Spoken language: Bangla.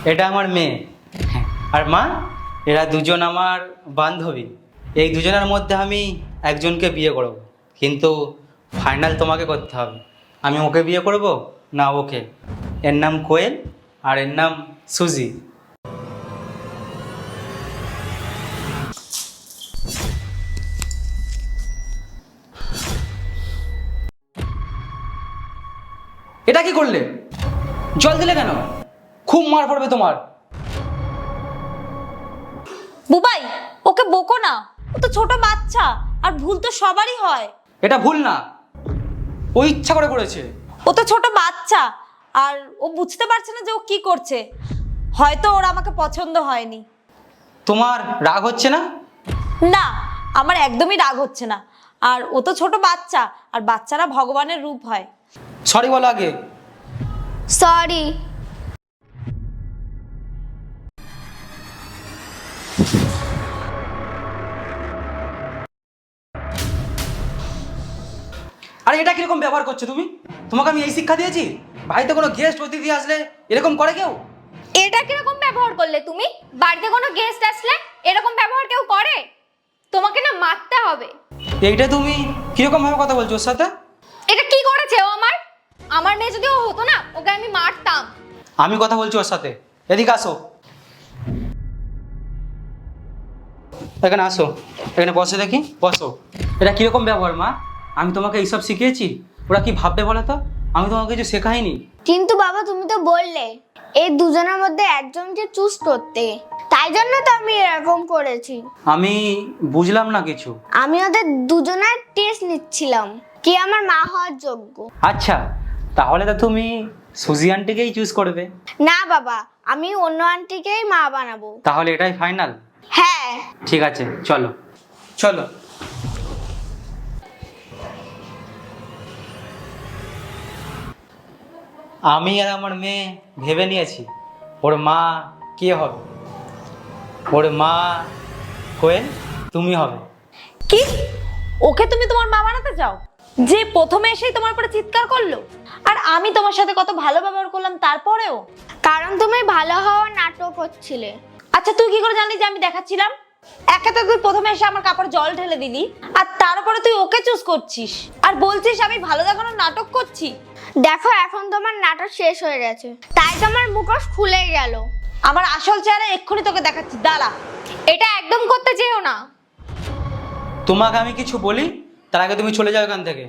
এটা আমার মেয়ে। আর মা, এরা দুজন আমার বান্ধবী। এই দুজনের মধ্যে আমি একজনকে বিয়ে করব, কিন্তু ফাইনাল তোমাকে করতে হবে। আমি ওকে বিয়ে করব না ওকে। এর নাম কোয়েল আর এর নাম সুজি। এটা কি করলে? জল দিলে কেন? খুব মার পড়বে তোমার। বুবাই, ওকে বকো না, ও তো ছোট বাচ্চা, আর ভুল তো সবারই হয়। এটা ভুল না, ও ইচ্ছা করে করেছে। ও তো ছোট বাচ্চা, আর ও বুঝতে পারছে না যে ও কি করছে। হয়তো ওর আমাকে পছন্দ হয়নি। তোমার রাগ হচ্ছে না? না, আমার একদমই রাগ হচ্ছে না। আর ও তো ছোট বাচ্চা, আর বাচ্চারা ভগবানের রূপ হয়। সরি বলো আগে। সরি। আরে এটা কিরকম ব্যবহার করছো তুমি? তোমাকে আমি এই শিক্ষা দিয়েছি? বাড়িতে কোনো গেস্ট অতিথি আসলে এরকম করে কেউ? এটা কিরকম ব্যবহার করলে তুমি? বাড়িতে কোনো গেস্ট আসলে এরকম ব্যবহার কেউ করে? তোমাকে না মারতে হবে। এইটা তুমি কিরকম ভাবে কথা বলছো ওর সাথে? এটা কি করেছে ও আমার? আমার মেয়ে যদি ও হতো না, ওকে আমি মারতাম। আমি কথা বলছি ওর সাথে। এদিকে আসো, এখানে আসো, এখানে বসে দেখি, বসো। এটা কিরকম ব্যবহার মা? আমি তোমাকে এইসব শিখিয়েছি? ওরা কি ভাববে বলো তো? আমি তোমাকে কিছু শেখাইনি। কিন্তু বাবা তুমি তো বললে এই দুজনের মধ্যে একজনকে চুজ করতে, তাই জন্য তো আমি এরকম করেছি। আমি বুঝলাম না কিছু। আমি ওদের দুজনের টেস্ট নিচ্ছিলাম কি আমার মা হওয়ার যোগ্য। আচ্ছা, তাহলে তো তুমি সুজি আন্টিকেই চুজ করবে। না বাবা, আমি অন্য আন্টিকেই মা বানাবো। তাহলে এটাই ফাইনাল? হ্যাঁ। ঠিক আছে, চলো চলো। আমি আর আমার মেয়ে ভেবে নিয়েছি ওর মা কে হবে। ওর মা কোয়েল, তুমি হবে। কি? ওকে তুমি তোমার মা বানাতে চাও? যে প্রথমে এসেই তোমার উপরে চিৎকার করলো, আর আমি তোমার সাথে কত ভালো ব্যবহার করলাম তারপরেও? কারণ তুমি ভালো হওয়ার নাটক করছিলে। আচ্ছা, তুই কি করে জানলি যে আমি দেখাচ্ছিলাম? একে তো তুই প্রথমে এসে আমার কাপড়ে জল ঢেলে দিলি, আর তারপরে তুই ওকে চুজ করছিস আর বলছিস আমি ভালো দেখানোর নাটক করছি। দেখো এখন তোমার নাটক শেষ হয়ে গেছে, তাই তোমার মুখোশ খুলে গেল। আমার আসল চেহারা এক্ষুনি তোকে দেখাচ্ছি, দাঁড়া। এটা একদম করতে যেও না। তোমাকে আমি কিছু বলি তার আগে তুমি চলে যাও এখান থেকে।